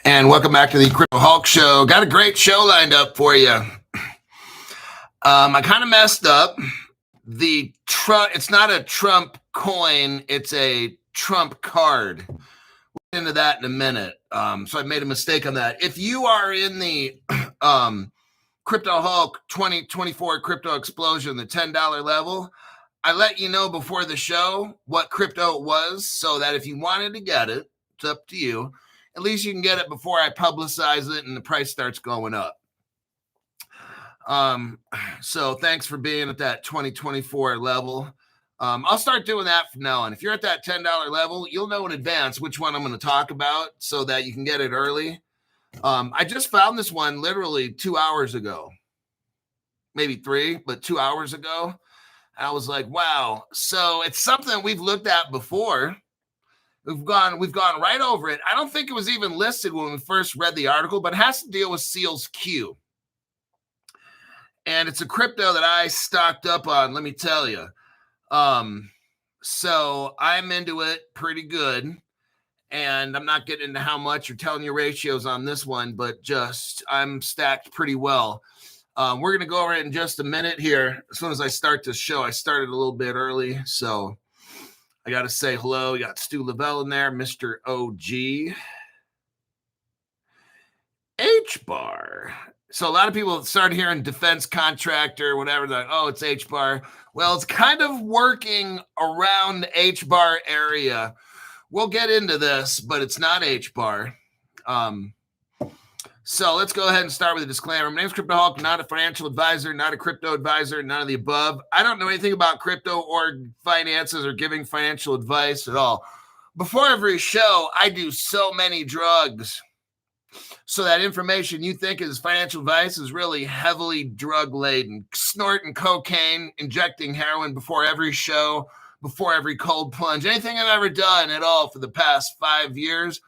And welcome back to the Crypto Hulk Show. Got a great show lined up for you. I kind of messed up. It's not a Trump coin, it's a Trump card. We'll get into that in a minute. So I made a mistake on that. If you are in the Crypto Hulk 2024 Crypto Explosion, the $10 level, I let you know before the show what crypto it was, so that if you wanted to get it, it's up to you. At least you can get it before I publicize it and the price starts going up. So thanks for being at that 2024 level. I'll start doing that from now on. If you're at that $10 level, you'll know in advance which one I'm going to talk about so that you can get it early. I just found this one literally 2 hours ago, maybe 3, but 2 hours ago. I was like, wow. So it's something we've looked at before. We've gone right over it. I don't think it was even listed when we first read the article, but it has to deal with Seals Q. And it's a crypto that I stocked up on, let me tell you. So I'm into it pretty good. And I'm not getting into how much or telling you ratios on this one, but just I'm stacked pretty well. We're going to go over it in just a minute here. As soon as I start this show, I started a little bit early, so I got to say hello. You got Stu Lavelle in there, Mr. OG. HBAR. So a lot of people started hearing defense contractor, whatever. They're like, oh, it's HBAR. Well, it's kind of working around the HBAR area. We'll get into this, but it's not HBAR. So let's go ahead and start with a disclaimer. My name is Crypto Hulk, not a financial advisor, not a crypto advisor, none of the above. I don't know anything about crypto or finances or giving financial advice at all. Before every show, I do so many drugs. So that information you think is financial advice is really heavily drug-laden. Snorting cocaine, injecting heroin before every show, before every cold plunge. Anything I've ever done at all for the past 5 years,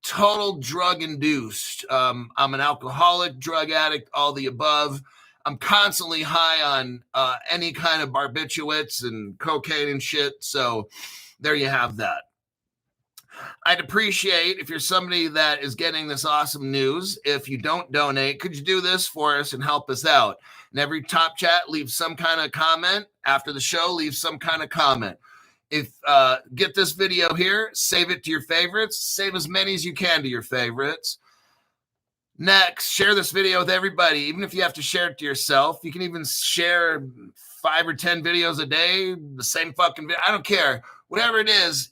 total drug-induced. I'm an alcoholic, drug addict, all the above. I'm constantly high on any kind of barbiturates and cocaine and shit. So there you have that. I'd appreciate if you're somebody that is getting this awesome news. If you don't donate, could you do this for us and help us out? In every top chat, leave some kind of comment. After the show, leave some kind of comment. If get this video here, save it to your favorites. Save as many as you can to your favorites. Next, share this video with everybody. Even if you have to share it to yourself, you can even share 5 or 10 videos a day, the same fucking video. I don't care. Whatever it is,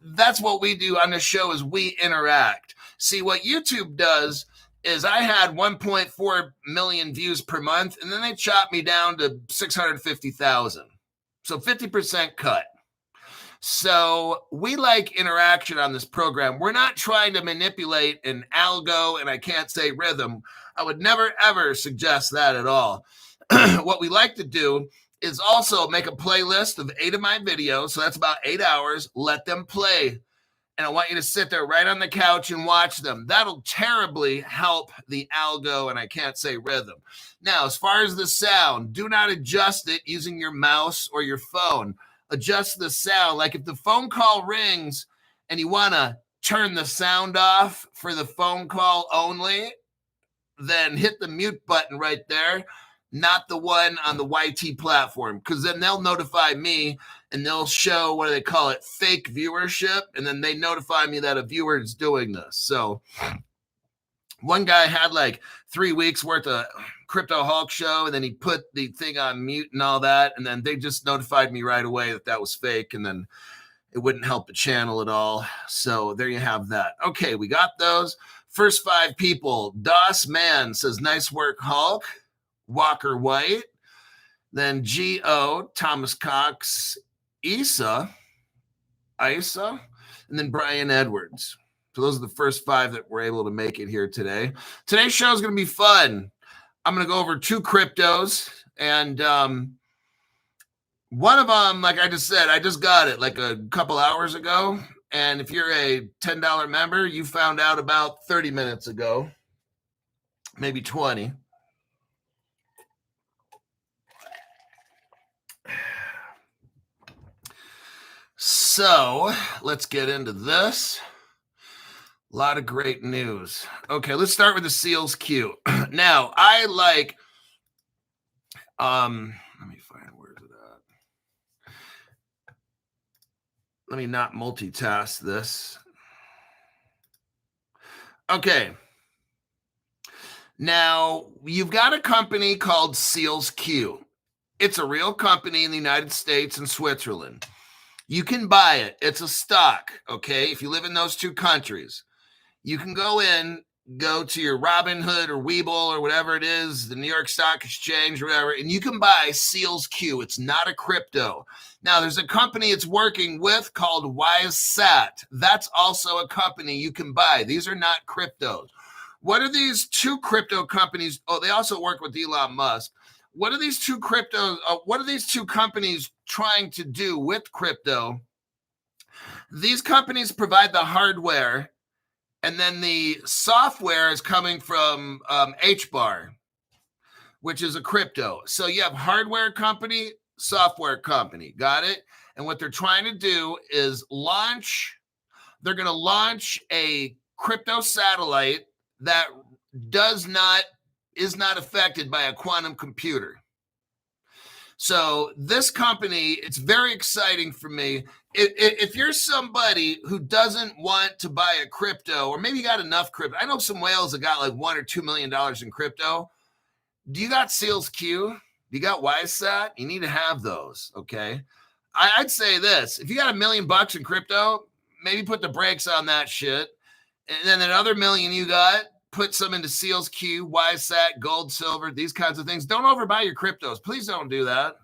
that's what we do on this show is we interact. See, what YouTube does is I had 1.4 million views per month, and then they chopped me down to 650,000. So 50% cut. So we like interaction on this program. We're not trying to manipulate an algo, and I can't say rhythm. I would never, ever suggest that at all. What we like to do is also make a playlist of 8 of my videos. So that's about 8 hours. Let them play. And I want you to sit there right on the couch and watch them. That'll terribly help the algo, and I can't say rhythm. Now, as far as the sound, do not adjust it using your mouse or your phone. Adjust the sound. Like if the phone call rings and you want to turn the sound off for the phone call only, then hit the mute button right there, not the one on the YT platform, because then they'll notify me and they'll show, what do they call it, fake viewership, and then they notify me that a viewer is doing this. So one guy had like 3 weeks worth of Crypto Hulk show, and then he put the thing on mute and all that, and then they just notified me right away that that was fake, and then it wouldn't help the channel at all. So there you have that. Okay, we got those. First 5 people. Doss Man says, nice work, Hulk. Walker White. Then G.O., Thomas Cox, Isa, and then Brian Edwards. So those are the first 5 that were able to make it here today. Today's show is going to be fun. I'm going to go over 2 cryptos, and one of them, like I just said, I just got it like a couple hours ago, and if you're a $10 member, you found out about 30 minutes ago, maybe 20. So let's get into this. A lot of great news. Okay, let's start with the Seals Q. Now, I like, let me find, where's it at? Let me not multitask this. Okay. Now, you've got a company called Seals Q. It's a real company in the United States and Switzerland. You can buy it. It's a stock, okay? If you live in those two countries, you can go to your Robinhood or Webull or whatever it is, the New York Stock Exchange or whatever, and you can buy Seals Q. It's not a crypto. Now, there's a company it's working with called WiseSat. That's also a company you can buy. These are not cryptos. What are these two crypto companies? Oh, they also work with Elon Musk. What are these two companies trying to do with crypto? These companies provide the hardware, and then the software is coming from HBAR, which is a crypto. So you have hardware company, software company. Got it? And what they're trying to do is they're going to launch a crypto satellite that is not affected by a quantum computer. So this company, it's very exciting for me. If you're somebody who doesn't want to buy a crypto, or maybe you got enough crypto, I know some whales that got like $1 or $2 million in crypto. Do you got Seals Q? Do you got WiseSat? You need to have those, okay? I'd say this: if you got $1 million in crypto, maybe put the brakes on that shit, and then another $1 million you got, put some into Seals Q, WiseSat, gold, silver, these kinds of things. Don't overbuy your cryptos. Please don't do that.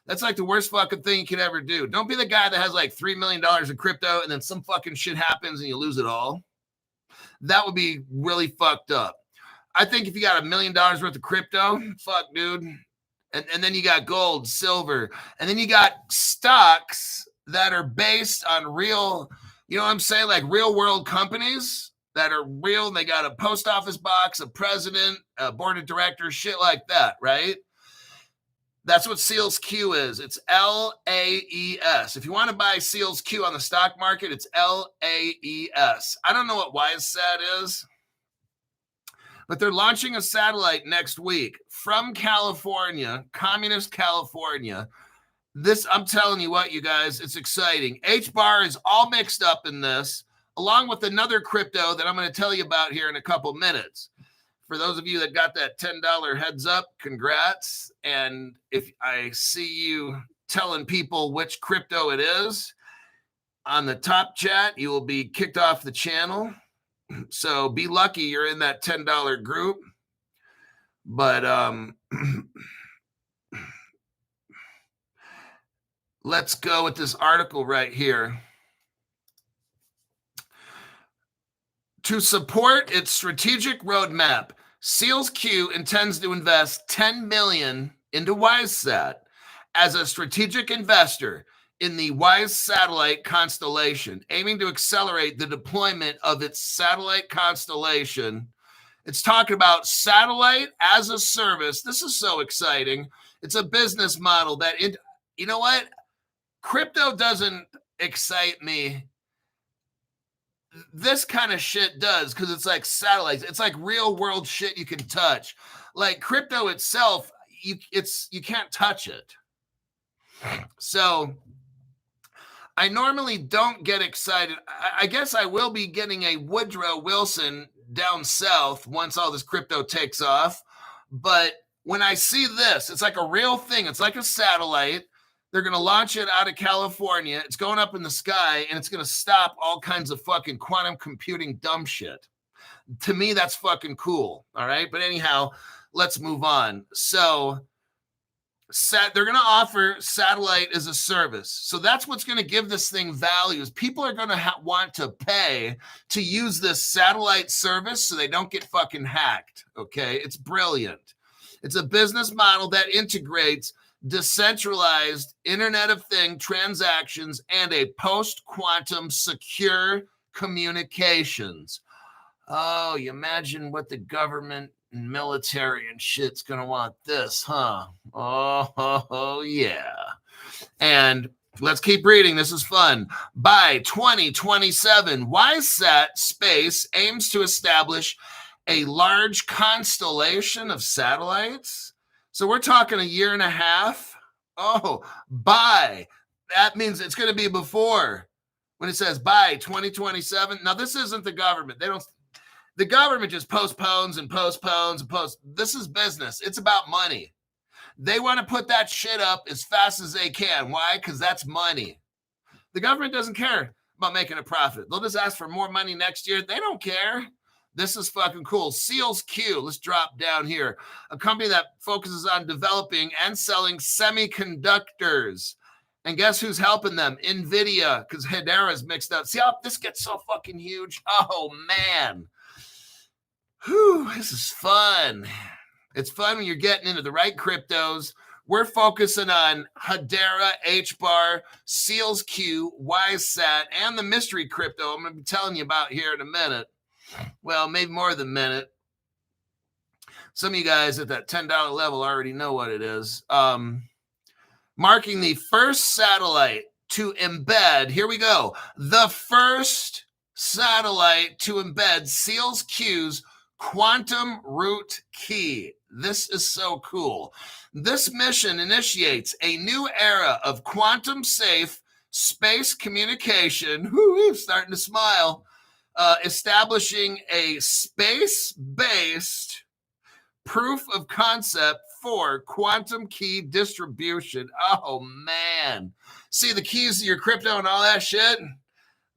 That's like the worst fucking thing you could ever do. Don't be the guy that has like $3 million in crypto and then some fucking shit happens and you lose it all. That would be really fucked up. I think if you got $1 million worth of crypto, fuck, dude. And then you got gold, silver, and then you got stocks that are based on real, you know what I'm saying? Like real world companies that are real. And they got a post office box, a president, a board of directors, shit like that, right? That's what Seals Q is. It's LAES. If you want to buy Seals Q on the stock market, it's LAES. I don't know what WiseSat is, but they're launching a satellite next week from California, communist California. I'm telling you what, you guys, it's exciting. HBAR is all mixed up in this, along with another crypto that I'm going to tell you about here in a couple minutes. For those of you that got that $10 heads up, congrats. And if I see you telling people which crypto it is on the top chat, you will be kicked off the channel. So be lucky you're in that $10 group. But let's go with this article right here. To support its strategic roadmap, Seals Q intends to invest $10 million into WiseSat as a strategic investor in the Wise satellite constellation, aiming to accelerate the deployment of its satellite constellation. It's talking about satellite as a service. This is so exciting. It's a business model that, you know what? Crypto doesn't excite me. This kind of shit does, because it's like satellites. It's like real world shit you can touch. Like crypto itself, you can't touch it. So I normally don't get excited. I guess I will be getting a Woodrow Wilson down south once all this crypto takes off. But when I see this, it's like a real thing. It's like a satellite. They're going to launch it out of California. It's going up in the sky, and it's going to stop all kinds of fucking quantum computing dumb shit. To me, that's fucking cool. All right. But anyhow, let's move on. So they're going to offer satellite as a service. So that's what's going to give this thing value. Is people are going to want to pay to use this satellite service so they don't get fucking hacked. Okay. It's brilliant. It's a business model that integrates decentralized Internet of Things transactions and a post-quantum secure communications. Oh, you imagine what the government and military and shit's going to want this, huh? Oh, yeah. And Let's keep reading. This is fun. By 2027, WiseSat Space aims to establish a large constellation of satellites. So we're talking a year and a half. Oh, by. That means it's going to be before. When it says by 2027. Now, this isn't the government. The government just postpones and postpones and postpones. This is business. It's about money. They want to put that shit up as fast as they can. Why? Because that's money. The government doesn't care about making a profit. They'll just ask for more money next year. They don't care. This is fucking cool. Seals Q, let's drop down here. A company that focuses on developing and selling semiconductors. And guess who's helping them? NVIDIA, because Hedera's mixed up. See how this gets so fucking huge? Oh, man. Whew, this is fun. It's fun when you're getting into the right cryptos. We're focusing on Hedera, HBAR, Seals Q, WiseSat, and the mystery crypto I'm going to be telling you about here in a minute. Well, maybe more than a minute. Some of you guys at that $10 level already know what it is. Marking the first satellite to embed, here we go, the first satellite to embed Seals Q's quantum root key. This is so cool. This mission initiates a new era of quantum safe space communication. Woo, starting to smile. Establishing a space-based proof of concept for quantum key distribution. Oh, man. See the keys to your crypto and all that shit?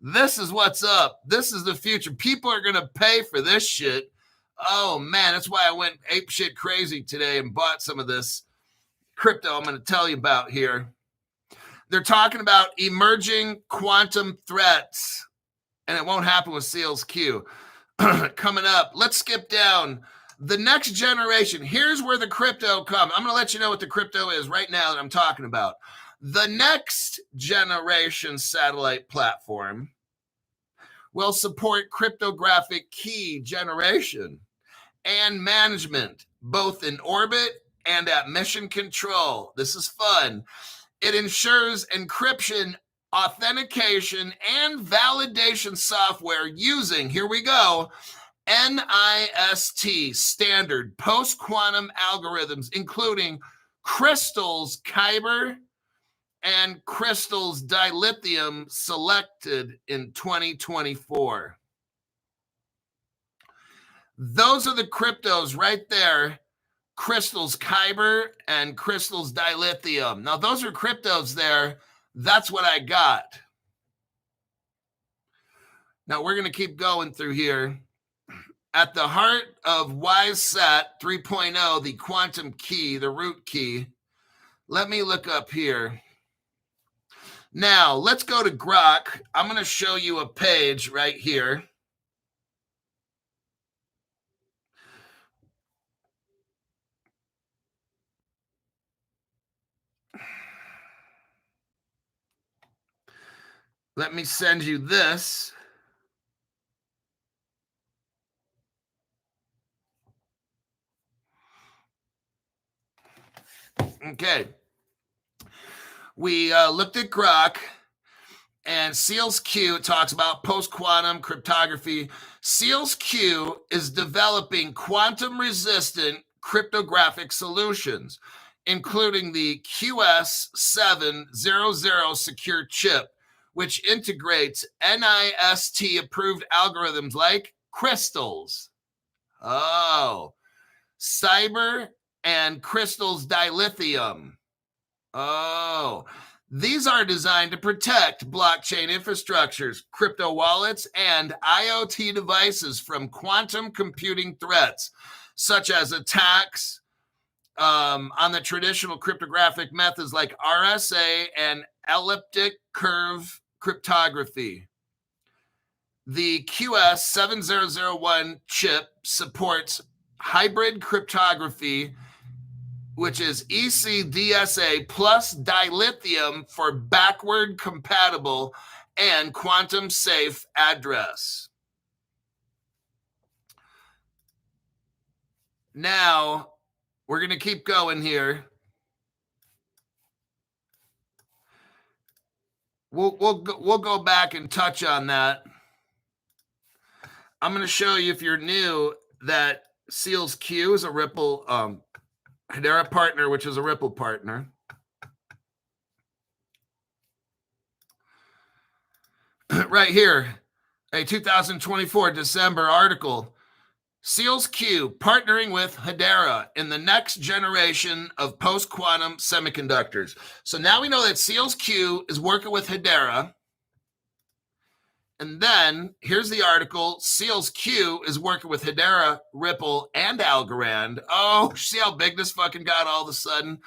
This is what's up. This is the future. People are going to pay for this shit. Oh, man. That's why I went ape shit crazy today and bought some of this crypto I'm going to tell you about here. They're talking about emerging quantum threats, and it won't happen with Seals Q. Coming up, let's skip down. The next generation, here's where the crypto comes. I'm going to let you know what the crypto is right now that I'm talking about. The next generation satellite platform will support cryptographic key generation and management, both in orbit and at mission control. This is fun. It ensures encryption, authentication, and validation software using, here we go, NIST standard post-quantum algorithms, including Crystal's Kyber and Crystal's dilithium, selected in 2024. Those are the cryptos right there. Crystal's Kyber and Crystal's dilithium. Now, those are cryptos there. That's what I got. Now, we're going to keep going through here. At the heart of WiseSat 3.0, the quantum key, the root key, let me look up here. Now, let's go to Grok. I'm going to show you a page right here. Let me send you this. Okay. We looked at Grok, and Seals Q talks about post-quantum cryptography. Seals Q is developing quantum-resistant cryptographic solutions, including the QS700 secure chip, which integrates NIST-approved algorithms like Crystals. Oh, Cyber and Crystal's dilithium. Oh, these are designed to protect blockchain infrastructures, crypto wallets, and IoT devices from quantum computing threats, such as attacks on the traditional cryptographic methods like RSA and elliptic curve cryptography. The QS7001 chip supports hybrid cryptography, which is ECDSA plus dilithium for backward compatible and quantum safe address. Now, we're going to keep going here. we'll go back and touch on that. I'm going to show you, if you're new, that Seals Q is a Ripple Hedera partner, which is a Ripple partner. Right here, a 2024 December article. Seals Q partnering with Hedera in the next generation of post-quantum semiconductors. So now we know that Seals Q is working with Hedera. And then here's the article. Seals Q is working with Hedera, Ripple, and Algorand. Oh, see how big this fucking got all of a sudden?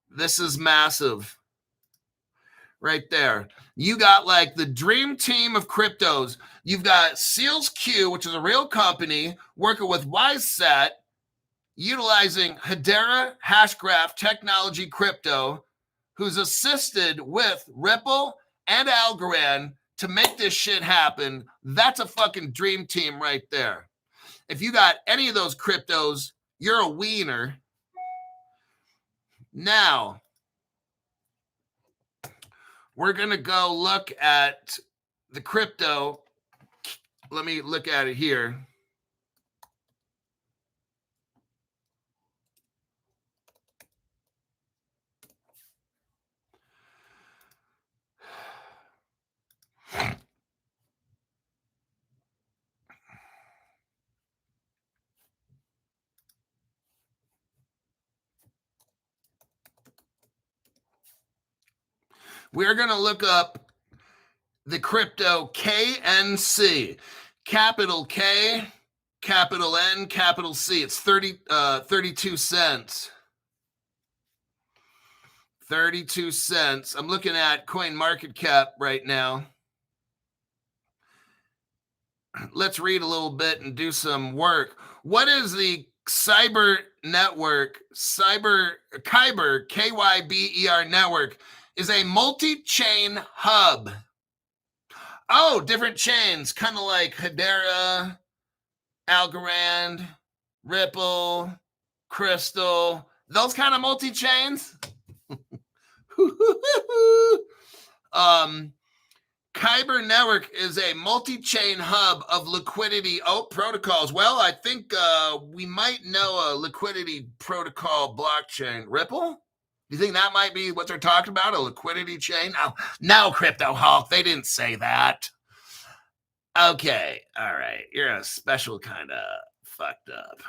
This is massive. Right there. You got like the dream team of cryptos. You've got Seals Q, which is a real company, working with WiseSat, utilizing Hedera Hashgraph technology crypto, who's assisted with Ripple and Algorand to make this shit happen. That's a fucking dream team right there. If you got any of those cryptos, you're a wiener. Now, we're going to go look at the crypto. Let me look at it here. We're going to look up the crypto KNC, capital K, capital N, capital C. It's 32 cents. 32 cents. I'm looking at CoinMarketCap right now. Let's read a little bit and do some work. What is the cyber network? Kyber, K-Y-B-E-R network, is a multi-chain hub. Oh, different chains, kind of like Hedera, Algorand, Ripple, Crystal, those kind of multi-chains. Kyber network is a multi-chain hub of liquidity protocols. Well, I think we might know a liquidity protocol blockchain. Ripple? Do you think that might be what they're talking about? A liquidity chain? No, Crypto Hulk, they didn't say that. Okay, all right. You're a special kind of fucked up.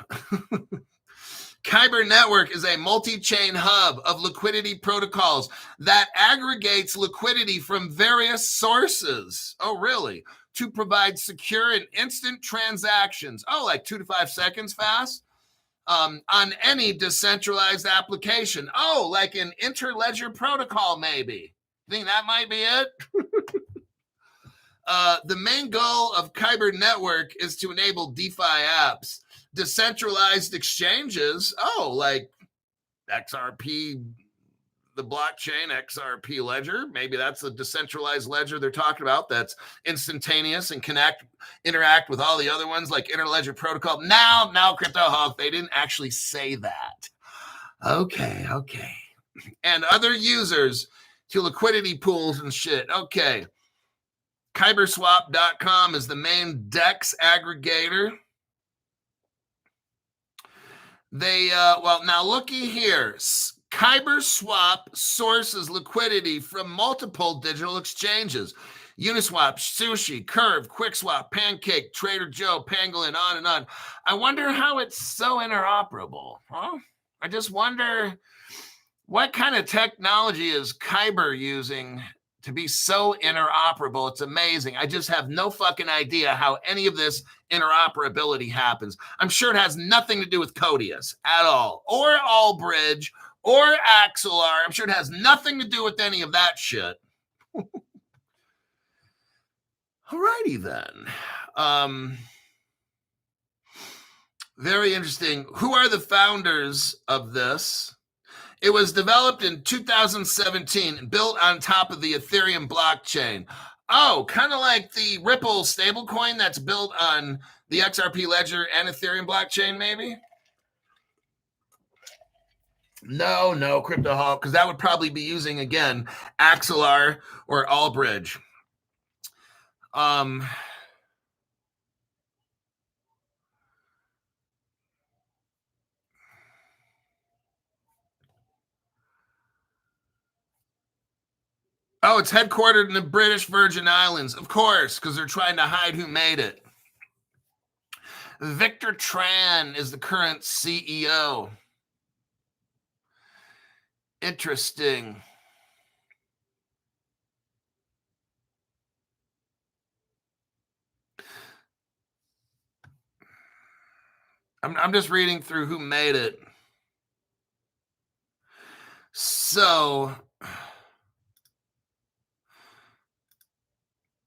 Kyber network is a multi-chain hub of liquidity protocols that aggregates liquidity from various sources. Oh, really? To provide secure and instant transactions. Oh, like 2 to 5 seconds fast? On any decentralized application. Oh, like an interledger protocol, maybe. Think that might be it? The main goal of Kyber network is to enable DeFi apps, decentralized exchanges. Oh, like XRP, the blockchain XRP ledger. Maybe that's a decentralized ledger they're talking about that's instantaneous and interact with all the other ones like interledger protocol. Now, Crypto Hulk, they didn't actually say that. Okay. And other users to liquidity pools and shit. Okay. Kyberswap.com is the main DEX aggregator. They, now looky here. Kyberswap sources liquidity from multiple digital exchanges. Uniswap, Sushi, Curve, QuickSwap, Pancake, Trader Joe, Pangolin, on and on. I wonder how it's so interoperable. Huh? I just wonder what kind of technology is Kyber using to be so interoperable. It's amazing. I just have no fucking idea how any of this interoperability happens. I'm sure it has nothing to do with Codius at all, or Allbridge, or Axelar. I'm sure it has nothing to do with any of that shit. Alrighty then. Very interesting. Who are the founders of this? It was developed in 2017 and built on top of the Ethereum blockchain. Oh, kind of like the Ripple stablecoin that's built on the XRP ledger and Ethereum blockchain, maybe? No, Crypto Hulk, because that would probably be using, again, Axelar or Allbridge. Oh, it's headquartered in the British Virgin Islands. Of course, because they're trying to hide who made it. Victor Tran is the current CEO. Interesting. I'm just reading through who made it. So,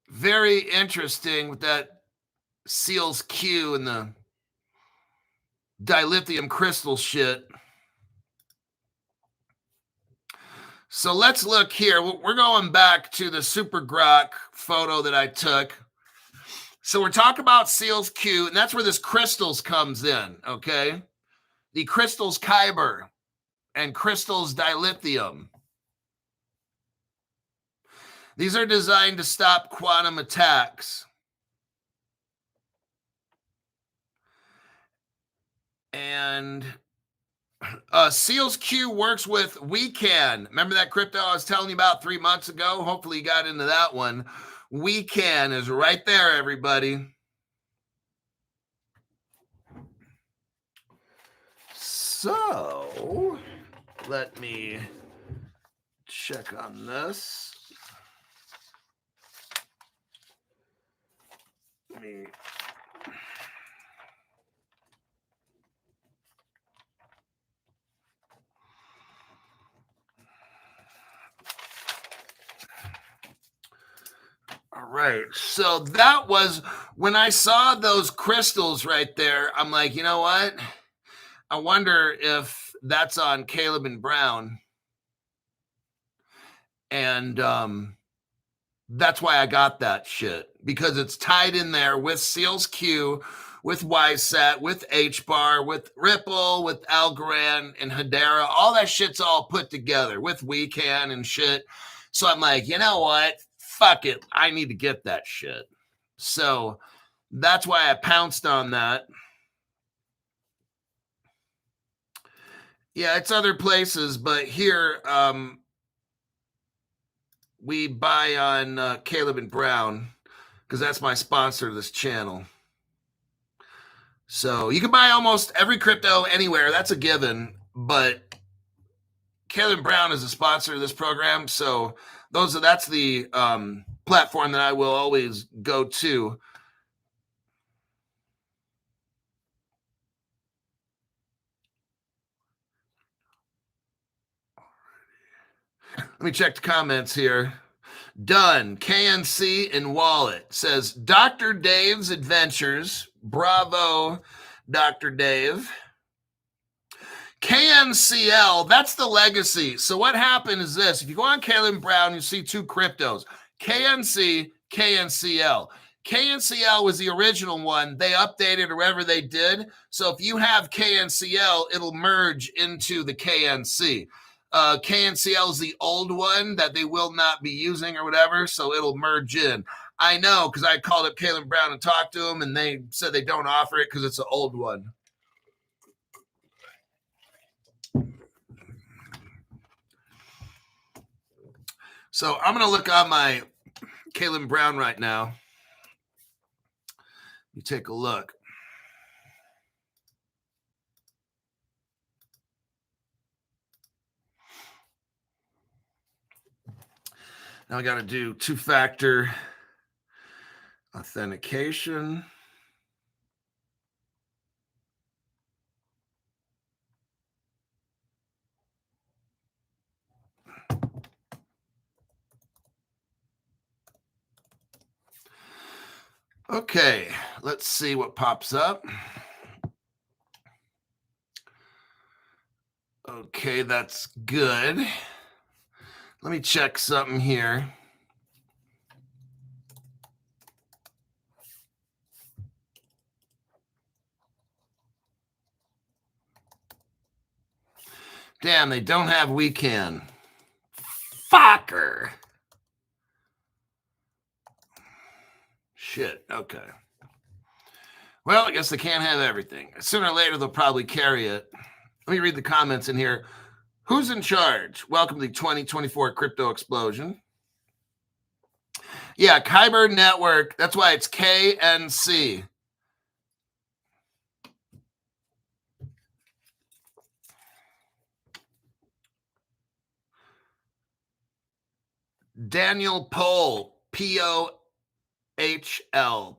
very interesting with that Seals Q and the dilithium crystal shit. So let's look here. We're going back to the Super Grok photo that I took. So we're talking about Seals Q, and that's where this crystals comes in, okay? The crystals Kyber and crystals dilithium. These are designed to stop quantum attacks. And Seals Q works with WeCan. Remember that crypto I was telling you about 3 months ago? Hopefully you got into that one. WeCan is right there, everybody. So let me check on this. All right. So that was when I saw those crystals right there. I'm like, you know what? I wonder if that's on Caleb and Brown. And that's why I got that shit, because it's tied in there with Seals Q, with YSAT, with HBAR, with Ripple, with Algorand and Hedera. All that shit's all put together with WeCan and shit. So I'm like, you know what? Fuck it. I need to get that shit. So that's why I pounced on that. Yeah, it's other places, but here we buy on Caleb and Brown, because that's my sponsor of this channel. So you can buy almost every crypto anywhere. That's a given. But Caleb and Brown is a sponsor of this program. So that's the platform that I will always go to. Let me check the comments here. Done. KNC and Wallet says Dr. Dave's Adventures. Bravo, Dr. Dave. KNCL, that's the legacy. So what happened is this. If you go on Caleb Brown, you see two cryptos. KNC, KNCL. KNCL was the original one. They updated or whatever they did. So if you have KNCL, it'll merge into the KNC. KNCL is the old one that they will not be using or whatever, so it'll merge in. I know, because I called up Caleb Brown and talked to them, and they said they don't offer it because it's an old one. So I'm going to look on my Caleb Brown right now. You take a look. Now I got to do two-factor authentication. Okay, let's see what pops up. Okay, that's good. Let me check something here. Damn, they don't have weekend. Fucker. Shit, okay. Well, I guess they can't have everything. Sooner or later, they'll probably carry it. Let me read the comments in here. Who's in charge? Welcome to the 2024 crypto explosion. Yeah, Kyber Network. That's why it's KNC. Daniel Pohl, Pohl,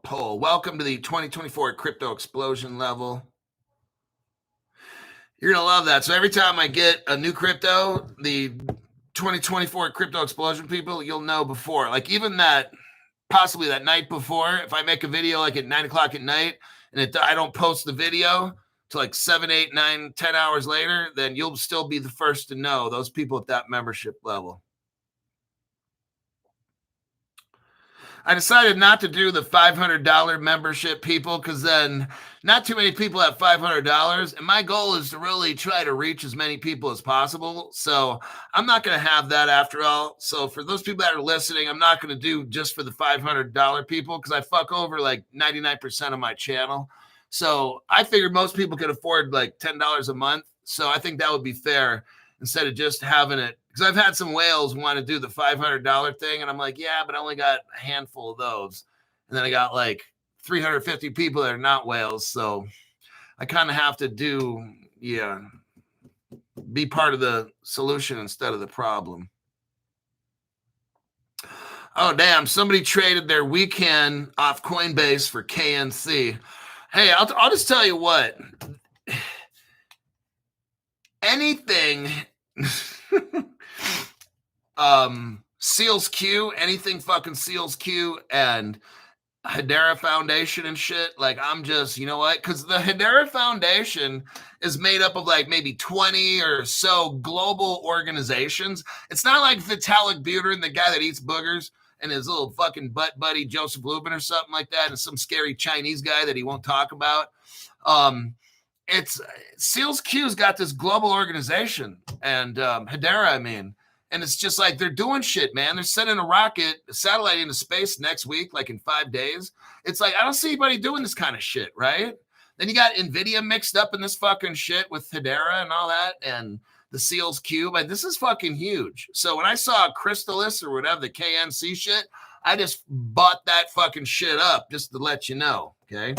Pohl. Welcome to the 2024 crypto explosion level. You're going to love that. So every time I get a new crypto, the 2024 crypto explosion people, you'll know before. Like even that, possibly that night before, if I make a video like at 9 o'clock at night and I don't post the video to like 7, 8, 9, 10 hours later, then you'll still be the first to know, those people at that membership level. I decided not to do the $500 membership people because then not too many people have $500. And my goal is to really try to reach as many people as possible. So I'm not going to have that after all. So for those people that are listening, I'm not going to do just for the $500 people because I fuck over like 99% of my channel. So I figured most people could afford like $10 a month. So I think that would be fair instead of just having it. Because I've had some whales want to do the $500 thing. And I'm like, yeah, but I only got a handful of those. And then I got like 350 people that are not whales. So I kind of have to be part of the solution instead of the problem. Oh, damn. Somebody traded their weekend off Coinbase for KNC. Hey, I'll just tell you what. Anything... Seals Q, anything fucking Seals Q and Hedera Foundation and shit. Like, I'm just, you know what? Because the Hedera Foundation is made up of like maybe 20 or so global organizations. It's not like Vitalik Buterin, the guy that eats boogers, and his little fucking butt buddy Joseph Lubin or something like that, and some scary Chinese guy that he won't talk about. It's Seals Q's got this global organization, and Hedera, I mean. And it's just like they're doing shit, man. They're sending a satellite into space next week, like in 5 days. It's like, I don't see anybody doing this kind of shit, right? Then you got NVIDIA mixed up in this fucking shit with Hedera and all that and the Seals Cube. Like, this is fucking huge. So when I saw Crystalis or whatever, the KNC shit, I just bought that fucking shit up just to let you know, okay?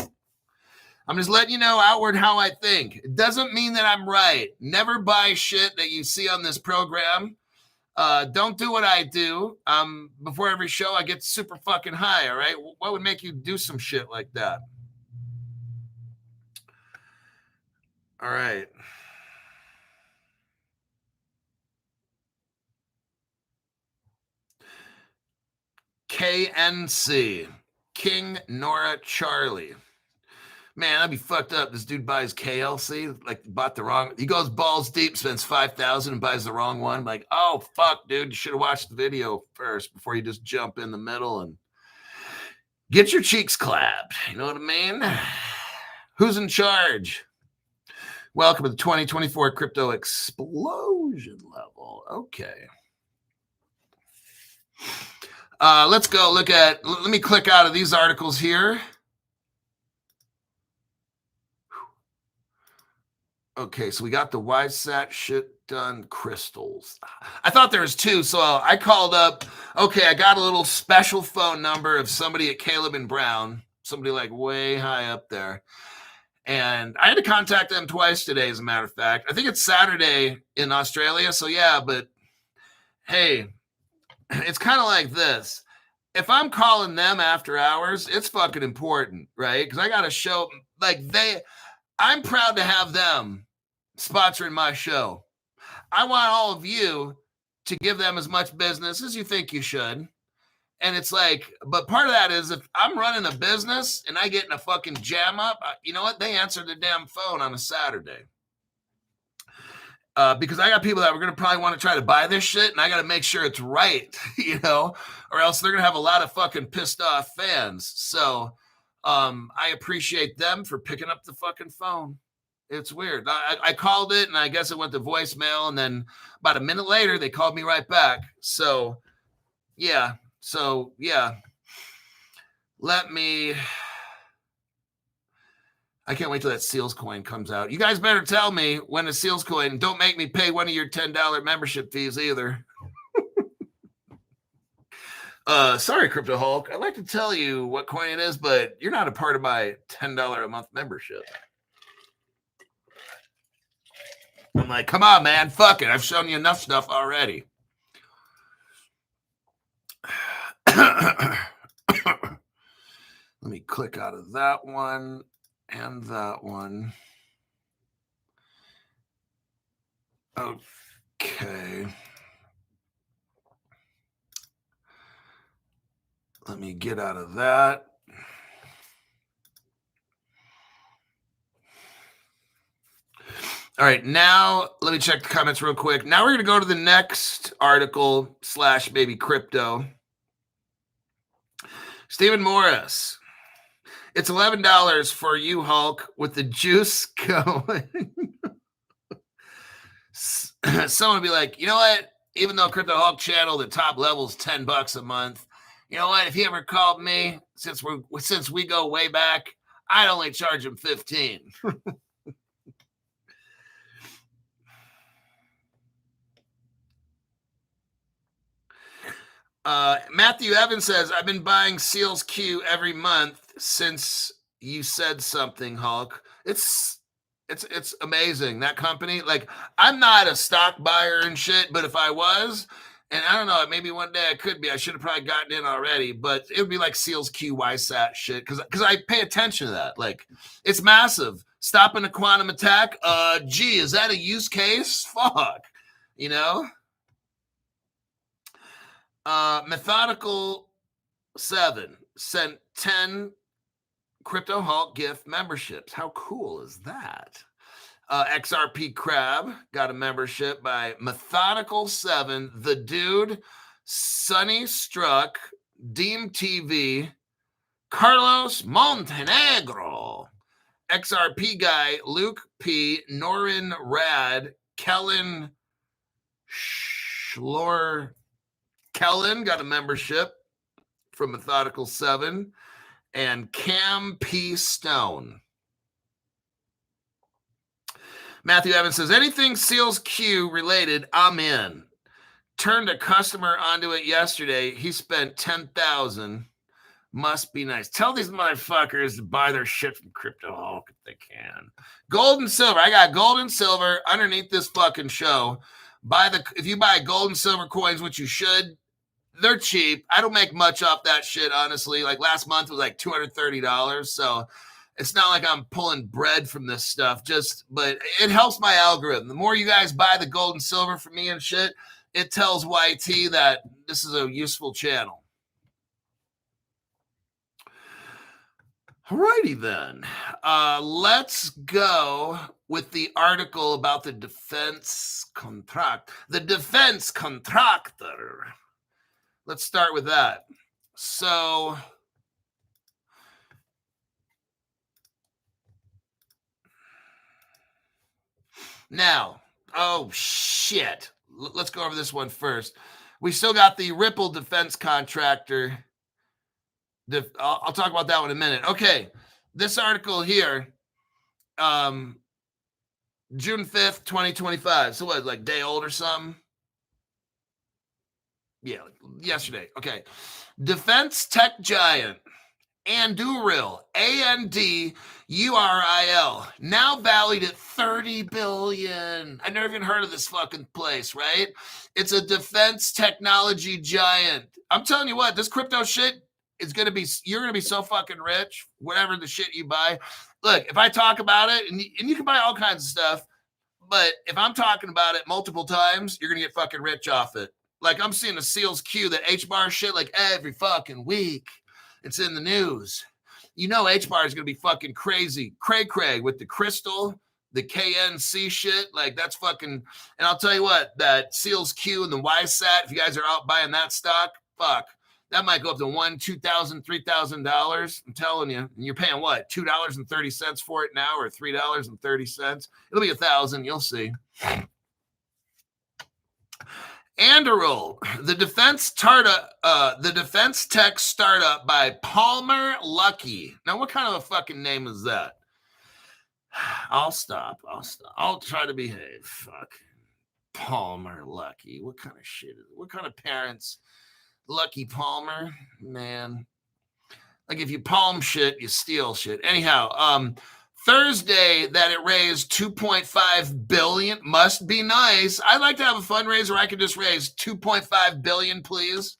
I'm just letting you know outward how I think. It doesn't mean that I'm right. Never buy shit that you see on this program. Don't do what I do. Before every show, I get super fucking high, all right? What would make you do some shit like that? All right. KNC. King Nora Charlie. Man, that'd be fucked up. This dude buys KLC, like bought the wrong. He goes balls deep, spends $5,000 and buys the wrong one. Like, oh fuck, dude, you should have watched the video first before you just jump in the middle and get your cheeks clapped. You know what I mean? Who's in charge? Welcome to the 2024 crypto explosion level. Okay. Let's go look at. Let me click out of these articles here. Okay, so we got the YSAT shit done crystals. I thought there was 2, so I called up. Okay, I got a little special phone number of somebody at Caleb and Brown, somebody like way high up there. And I had to contact them twice today, as a matter of fact. I think it's Saturday in Australia, so yeah, but hey, it's kind of like this. If I'm calling them after hours, it's fucking important, right? Because I got to show, like I'm proud to have them sponsoring my show. I want all of you to give them as much business as you think you should. And it's like, but part of that is if I'm running a business and I get in a fucking jam up, you know what? They answer the damn phone on a Saturday. Because I got people that were going to probably want to try to buy this shit and I got to make sure it's right, you know, or else they're going to have a lot of fucking pissed off fans. So I appreciate them for picking up the fucking phone. It's weird. I called it, and I guess it went to voicemail, and then about a minute later, they called me right back. So, yeah. I can't wait till that Seals coin comes out. You guys better tell me when a Seals coin. Don't make me pay one of your $10 membership fees either. Sorry, Crypto Hulk. I'd like to tell you what coin it is, but you're not a part of my $10 a month membership. I'm like, come on, man. Fuck it. I've shown you enough stuff already. Let me click out of that one and that one. Okay. Let me get out of that. All right, now let me check the comments real quick. Now we're going to go to the next article / maybe crypto. Stephen Morris. It's $11 for you, Hulk, with the juice going. Someone would be like, you know what? Even though Crypto Hulk channel, the top level is $10 a month. You know what? If he ever called me, since we go way back, I'd only charge him $15. Matthew Evans says, I've been buying Seals Q every month since you said something, Hulk. It's amazing, that company. Like, I'm not a stock buyer and shit, but if I was, and I don't know, maybe one day I could be. I should have probably gotten in already, but it would be like Seals Q YSAT shit because I pay attention to that. Like, it's massive. Stopping a quantum attack. Gee, is that a use case? Fuck, you know. Methodical 7 sent 10 Crypto Hulk gift memberships. How cool is that? XRP Crab got a membership by Methodical 7, The Dude, Sunny Struck, Deem TV, Carlos Montenegro, XRP Guy, Luke P, Norin Rad, Kellen Schlor. Kellen got a membership from Methodical 7, and Cam P. Stone. Matthew Evans says, anything Seals Q related, I'm in. Turned a customer onto it yesterday. He spent $10,000. Must be nice. Tell these motherfuckers to buy their shit from Crypto Hulk if they can. Gold and silver. I got gold and silver underneath this fucking show. If you buy gold and silver coins, which you should, they're cheap. I don't make much off that shit, honestly. Like last month was like $230. So it's not like I'm pulling bread from this stuff, but it helps my algorithm. The more you guys buy the gold and silver from me and shit, it tells YT that this is a useful channel. Alrighty then. Let's go with the article about the defense contract. The defense contractor. Let's start with that. So now, oh shit. Let's go over this one first. We still got the Ripple defense contractor. I'll talk about that one in a minute. Okay, this article here, June 5th, 2025. So what, like day old or something? Yeah, yesterday. Okay. Defense tech giant Anduril, ANDURIL, now valued at $30 billion. I never even heard of this fucking place, right? It's a defense technology giant. I'm telling you what, this crypto shit is going to be, you're going to be so fucking rich, whatever the shit you buy. Look, if I talk about it, and you can buy all kinds of stuff, but if I'm talking about it multiple times, you're going to get fucking rich off it. Like, I'm seeing a Seals Q, that HBAR shit, like every fucking week. It's in the news. You know HBAR is going to be fucking crazy. Cray with the crystal, the KNC shit. Like, that's fucking... And I'll tell you what, that Seals Q and the YSAT, if you guys are out buying that stock, fuck. That might go up to $1,000, $2,000, $3,000. I'm telling you. And you're paying what? $2.30 for it now, or $3.30. It'll be $1,000. You'll see. Anduril, the defense tech startup by Palmer Luckey. Now, what kind of a fucking name is that? I'll stop. I'll try to behave. Fuck. Palmer Luckey. What kind of shit is it? What kind of parents? Lucky Palmer, man. Like if you palm shit, you steal shit. Anyhow, Thursday that it raised 2.5 billion. Must be nice. I'd like to have a fundraiser. I could just raise 2.5 billion, please.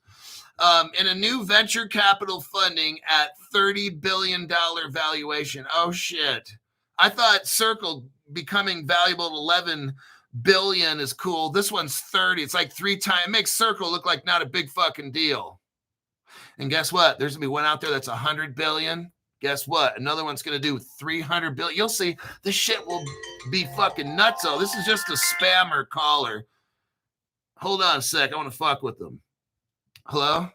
In a new venture capital funding at $30 billion valuation. Oh shit. I thought Circle becoming valuable at 11 billion is cool. This one's 30. It's like 3 times. It makes Circle look like not a big fucking deal. And guess what? There's gonna be one out there that's 100 billion. Guess what? Another one's gonna do 300 billion. You'll see. This shit will be fucking nutso. This is just a spammer caller. Hold on a sec. I want to fuck with them. Hello?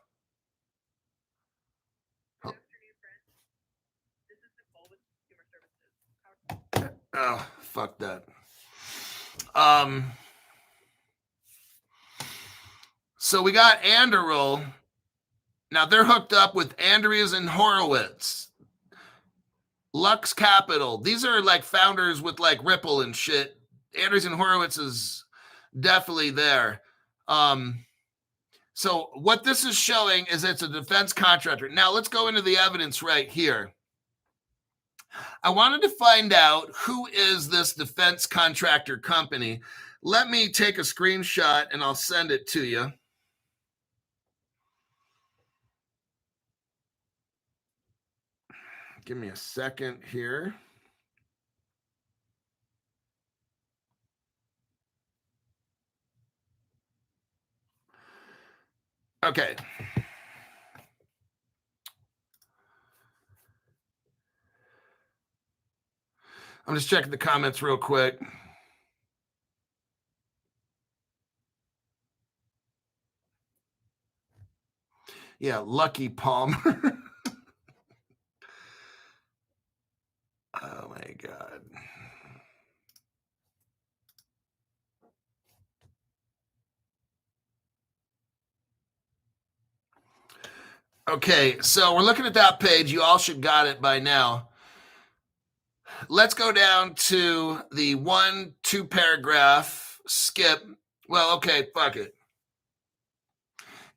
Oh, fuck that. So we got Anduril. Now they're hooked up with Andreas and Horowitz, Lux Capital. These are like founders with like Ripple and shit. Andreas and Horowitz is definitely there. So what this is showing is it's a defense contractor. Now let's go into the evidence right here. I wanted to find out who is this defense contractor company. Let me take a screenshot and I'll send it to you. Give me a second here. Okay. I'm just checking the comments real quick. Yeah, Lucky Palmer. Oh my God. Okay, so we're looking at that page. You all should got it by now. Let's go down to the 1-2 paragraph skip. Well, okay, fuck it.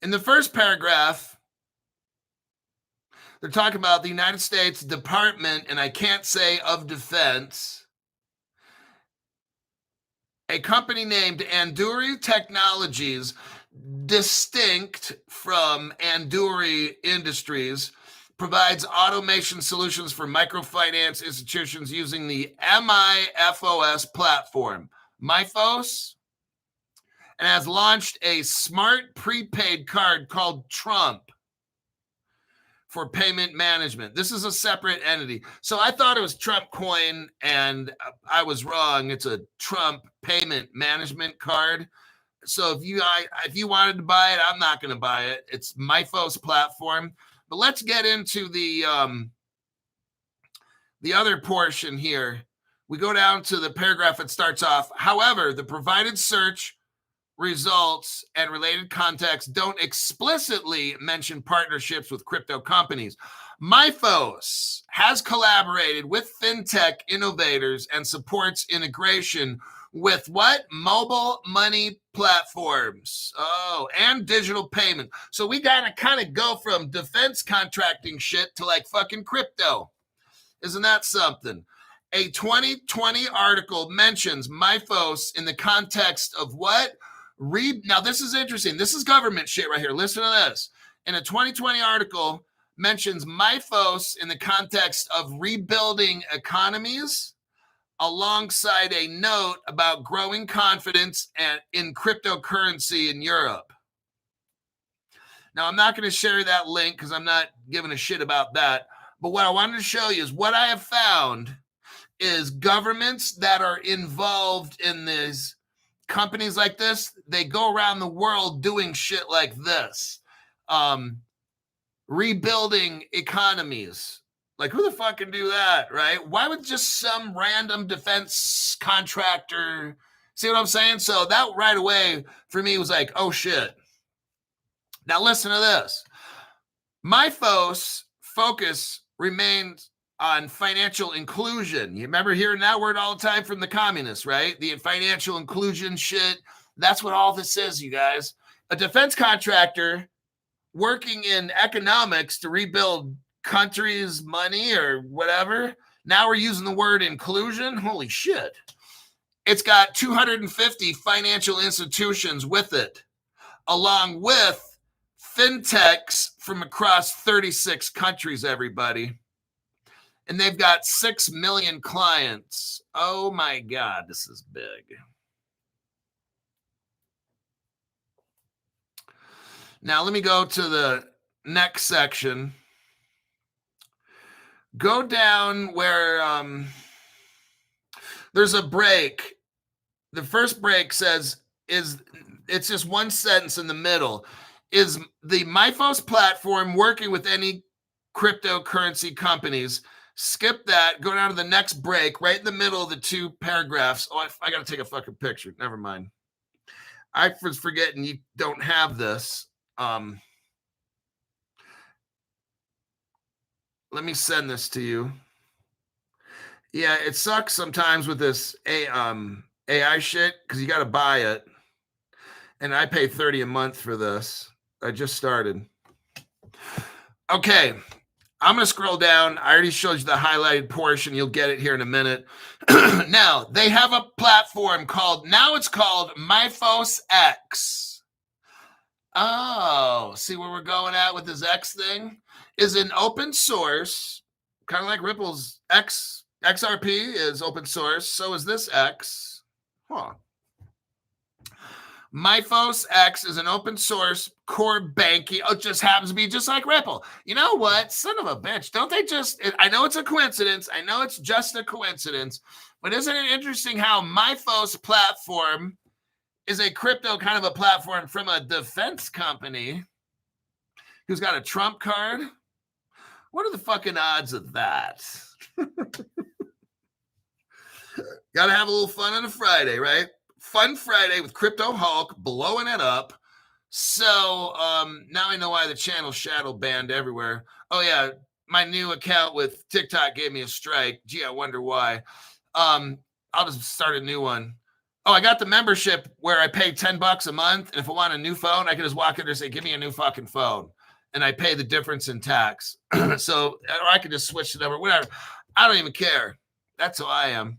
In the first paragraph, they're talking about the United States Department, and I can't say of Defense, a company named Anduri Technologies, distinct from Anduri Industries, provides automation solutions for microfinance institutions using the MIFOS platform, MIFOS, and has launched a smart prepaid card called Trump for payment management. This is a separate entity. So I thought it was Trump coin, and I was wrong. It's a Trump payment management card. So if you wanted to buy it, I'm not going to buy it. It's MIFOS platform. But let's get into the other portion here. We go down to the paragraph that starts off. However, the provided search results and related context don't explicitly mention partnerships with crypto companies. MIFOS has collaborated with fintech innovators and supports integration with what? Mobile money platforms. Oh, and digital payment. So we gotta kind of go from defense contracting shit to like fucking crypto. Isn't that something? A 2020 article mentions MIFOS in the context of what? Now, this is interesting. This is government shit right here. Listen to this. In a 2020 article, mentions MIFOS in the context of rebuilding economies, alongside a note about growing confidence in cryptocurrency in Europe. Now, I'm not going to share that link because I'm not giving a shit about that. But what I wanted to show you is what I have found is governments that are involved in this. Companies like this, they go around the world doing shit like this. rebuilding economies. Like, who the fuck can do that, right? Why would just some random defense contractor? See what I'm saying? So that right away for me was like, oh shit. Now listen to this. My focus remains on financial inclusion. You remember hearing that word all the time from the communists, right? The financial inclusion shit. That's what all this is, you guys. A defense contractor working in economics to rebuild countries' money or whatever. Now we're using the word inclusion. Holy shit. It's got 250 financial institutions with it, along with fintechs from across 36 countries, everybody. And they've got 6 million clients. Oh my God, this is big. Now let me go to the next section. Go down where there's a break. The first break says, it's just one sentence in the middle. Is the MyFos platform working with any cryptocurrency companies? Skip that. Go down to the next break, right in the middle of the two paragraphs. Oh, I got to take a fucking picture. Never mind. I was forgetting you don't have this. Let me send this to you. Yeah, it sucks sometimes with this AI shit because you got to buy it. And I pay $30 a month for this. I just started. Okay, I'm going to scroll down. I already showed you the highlighted portion. You'll get it here in a minute. Now, they have a platform now it's called MyFos X. Oh, see where we're going at with this X thing? Is an open source, kind of like Ripple's XRP is open source. So is this X. Huh. MyFos X is an open source core banking. Oh, it just happens to be just like Ripple. You know what? Son of a bitch. Don't they just, I know it's a coincidence. I know it's just a coincidence, but isn't it interesting how MyFos platform is a crypto kind of a platform from a defense company who's got a Trump card? What are the fucking odds of that? Got to have a little fun on a Friday, right? Fun Friday with Crypto Hulk blowing it up. So now I know why the channel's shadow banned everywhere. Oh yeah, my new account with TikTok gave me a strike. Gee, I wonder why. I'll just start a new one. Oh, I got the membership where I pay $10 a month, and if I want a new phone, I can just walk in there and say, "Give me a new fucking phone," and I pay the difference in tax. So, or I can just switch it over, whatever. I don't even care. That's who I am.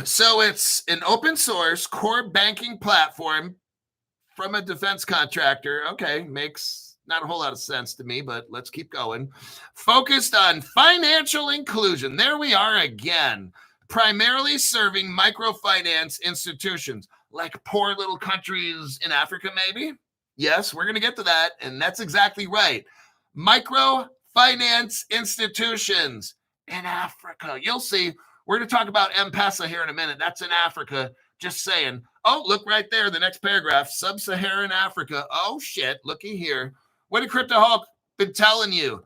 So it's an open source core banking platform from a defense contractor. Okay, makes not a whole lot of sense to me, but let's keep going. Focused on financial inclusion. There we are again. Primarily serving microfinance institutions, like poor little countries in Africa, maybe? Yes, we're going to get to that, and that's exactly right. Microfinance institutions in Africa. You'll see. We're going to talk about M-Pesa here in a minute. That's in Africa. Just saying. Oh, look right there. The next paragraph. Sub-Saharan Africa. Oh, shit. Looky here. What did Crypto Hulk been telling you?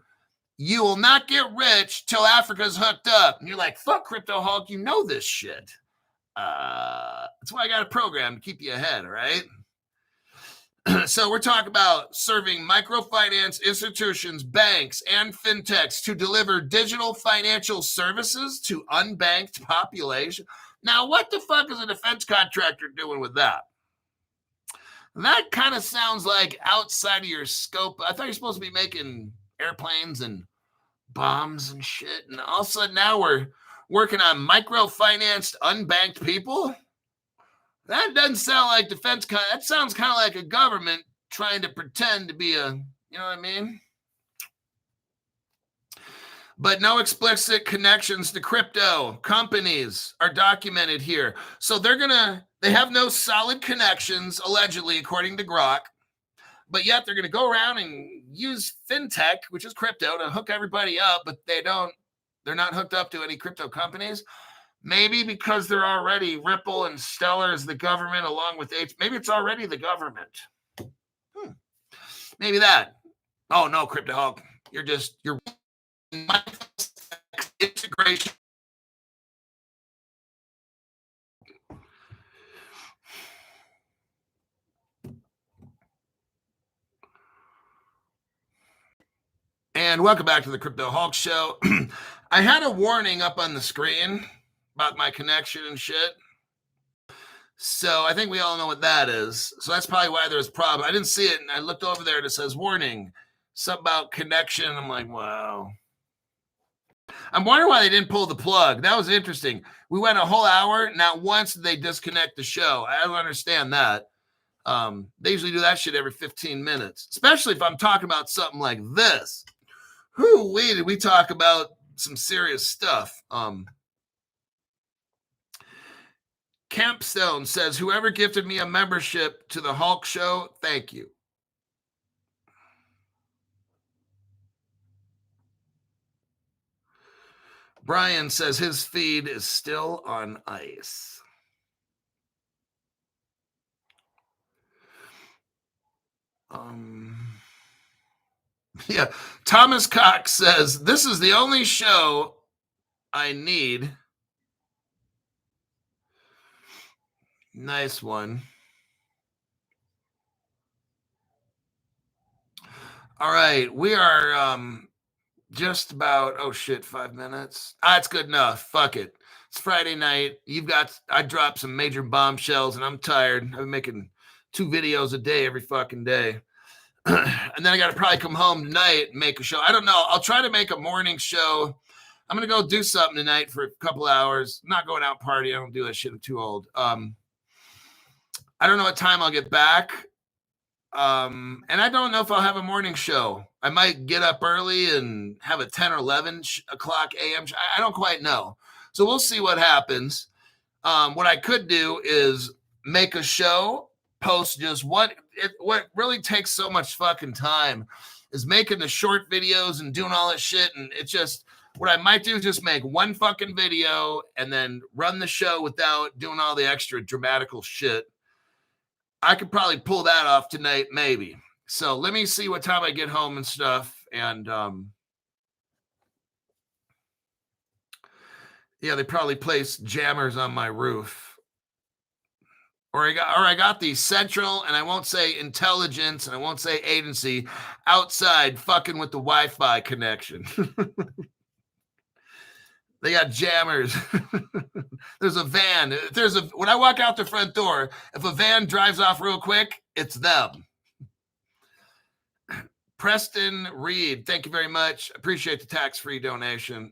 You will not get rich till Africa's hooked up. And you're like, fuck Crypto Hulk. You know this shit. That's why I got a program to keep you ahead, all right? So we're talking about serving microfinance institutions, banks, and fintechs to deliver digital financial services to unbanked population. Now, what the fuck is a defense contractor doing with that? That kind of sounds like outside of your scope. I thought you're supposed to be making airplanes and bombs and shit. And all of a sudden now we're working on microfinanced unbanked people. That doesn't sound like defense. That sounds kind of like a government trying to pretend to be a, you know what I mean? But no explicit connections to crypto companies are documented here. So they have no solid connections, allegedly, according to Grok. But yet they're going to go around and use fintech, which is crypto, to hook everybody up. But they're not hooked up to any crypto companies. Maybe because they're already Ripple and Stellar is the government along with maybe it's already the government. Maybe that. Oh no, Crypto Hulk, you're integration. And welcome back to the Crypto Hulk Show. I had a warning up on the screen about my connection and shit. So I think we all know what that is. So that's probably why there's a problem. I didn't see it, and I looked over there and it says warning, something about connection. I'm like, wow. I'm wondering why they didn't pull the plug. That was interesting. We went a whole hour. Not once did they disconnect the show. I don't understand that. They usually do that shit every 15 minutes, especially if I'm talking about something like this. Whoo-wee, did we talk about some serious stuff? Campstone says, whoever gifted me a membership to the Hulk Show, thank you. Brian says his feed is still on ice. Yeah, Thomas Cox says, this is the only show I need. Nice one. All right, we are just about, 5 minutes. It's good enough. Fuck it. It's Friday night. I dropped some major bombshells and I'm tired. I've been making 2 videos a day every fucking day. And then I got to probably come home tonight and make a show. I don't know. I'll try to make a morning show. I'm going to go do something tonight for a couple hours. I'm not going out party. I don't do that shit. I'm too old. I don't know what time I'll get back. And I don't know if I'll have a morning show. I might get up early and have a 10 or 11 o'clock a.m. I don't quite know. So we'll see what happens. What I could do is make a show, post just what really takes so much fucking time is making the short videos and doing all that shit. And it's just, what I might do is just make one fucking video and then run the show without doing all the extra dramatical shit. I could probably pull that off tonight, maybe. So let me see what time I get home and stuff. And yeah, they probably placed jammers on my roof. Or I got the central, and I won't say intelligence, and I won't say agency, outside fucking with the Wi-Fi connection. They got jammers. There's a van. When I walk out the front door, if a van drives off real quick, it's them. Preston Reed, thank you very much. Appreciate the tax-free donation.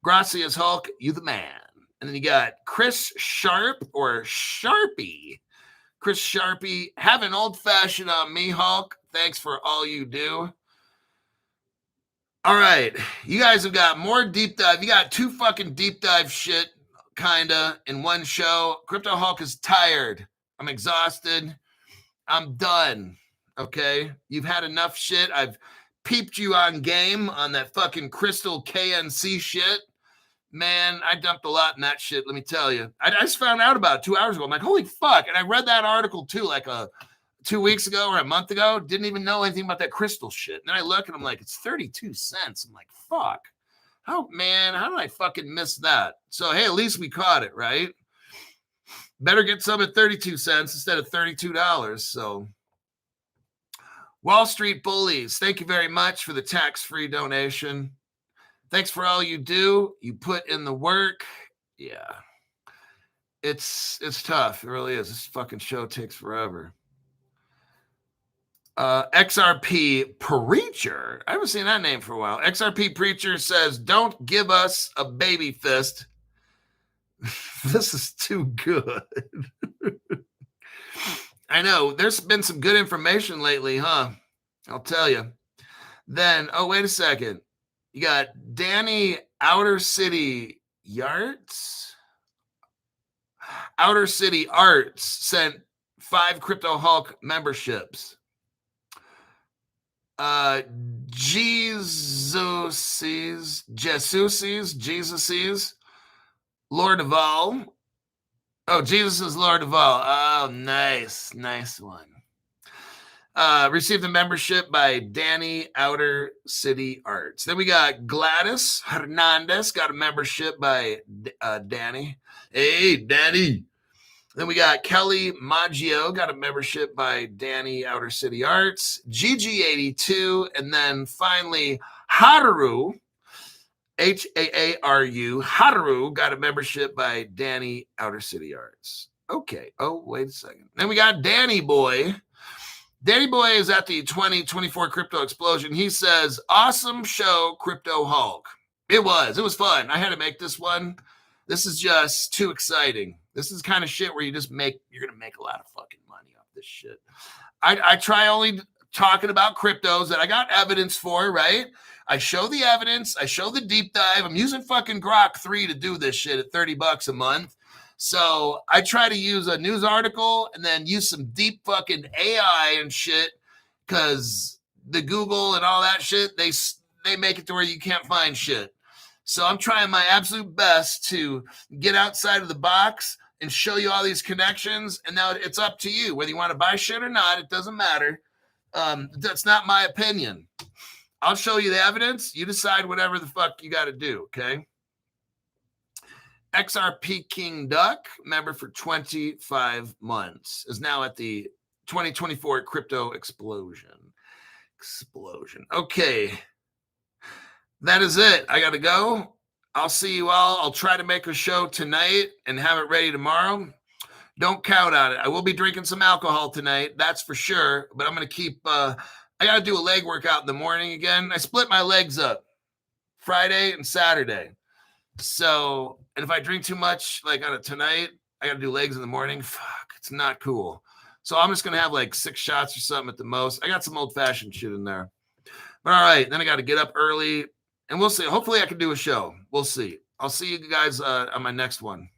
Gracias Hulk, you the man. And then you got Chris Sharp or Sharpie. Chris Sharpie, have an old-fashioned on me, Hulk. Thanks for all you do. All right. You guys have got more deep dive. You got 2 fucking deep dive shit, kind of, in one show. Crypto Hulk is tired. I'm exhausted. I'm done. Okay? You've had enough shit. I've peeped you on game on that fucking Crystal KNC shit. Man, I dumped a lot in that shit, let me tell you. I just found out about it 2 hours ago. I'm like, holy fuck. And I read that article too, like 2 weeks ago or a month ago. Didn't even know anything about that crystal shit. And then I look and I'm like, it's 32 cents. I'm like, fuck. How did I fucking miss that? So, hey, at least we caught it, right? Better get some at 32 cents instead of $32. So, Wall Street Bullies, thank you very much for the tax-free donation. Thanks for all you do. You put in the work. Yeah. It's tough. It really is. This fucking show takes forever. XRP Preacher. I haven't seen that name for a while. XRP Preacher says, don't give us a baby fist. This is too good. I know. There's been some good information lately, huh? I'll tell you. Then, wait a second. You got Danny Outer City Arts sent 5 Crypto Hulk memberships. Jesuses, Lord of all. Oh, Jesus is Lord of all. Oh, nice one. Received a membership by Danny Outer City Arts. Then we got Gladys Hernandez, got a membership by Danny. Hey, Danny. Then we got Kelly Maggio, got a membership by Danny Outer City Arts. GG82, and then finally Haru, Haaru, Haru, got a membership by Danny Outer City Arts. Okay. Oh, wait a second. Then we got Danny Boy. Danny Boy is at the 2024 Crypto Explosion. He says, awesome show, Crypto Hulk. It was fun. I had to make this one. This is just too exciting. This is kind of shit where you're going to make a lot of fucking money off this shit. I try only talking about cryptos that I got evidence for, right? I show the evidence. I show the deep dive. I'm using fucking Grok 3 to do this shit at $30 a month. So I try to use a news article and then use some deep fucking AI and shit, because the Google and all that shit, they make it to where you can't find shit. So I'm trying my absolute best to get outside of the box and show you all these connections. And now it's up to you whether you want to buy shit or not. It doesn't matter. That's not my opinion. I'll show you the evidence. You decide whatever the fuck you got to do. Okay. XRP King Duck, member for 25 months, is now at the 2024 Crypto Explosion. Okay. That is it. I got to go. I'll see you all. I'll try to make a show tonight and have it ready tomorrow. Don't count on it. I will be drinking some alcohol tonight. That's for sure. But I'm going to keep, I got to do a leg workout in the morning again. I split my legs up Friday and Saturday. So, and if I drink too much, like on it tonight, I got to do legs in the morning. Fuck, it's not cool. So I'm just going to have like 6 shots or something at the most. I got some old fashioned shit in there. But all right, then I got to get up early and we'll see. Hopefully I can do a show. We'll see. I'll see you guys on my next one.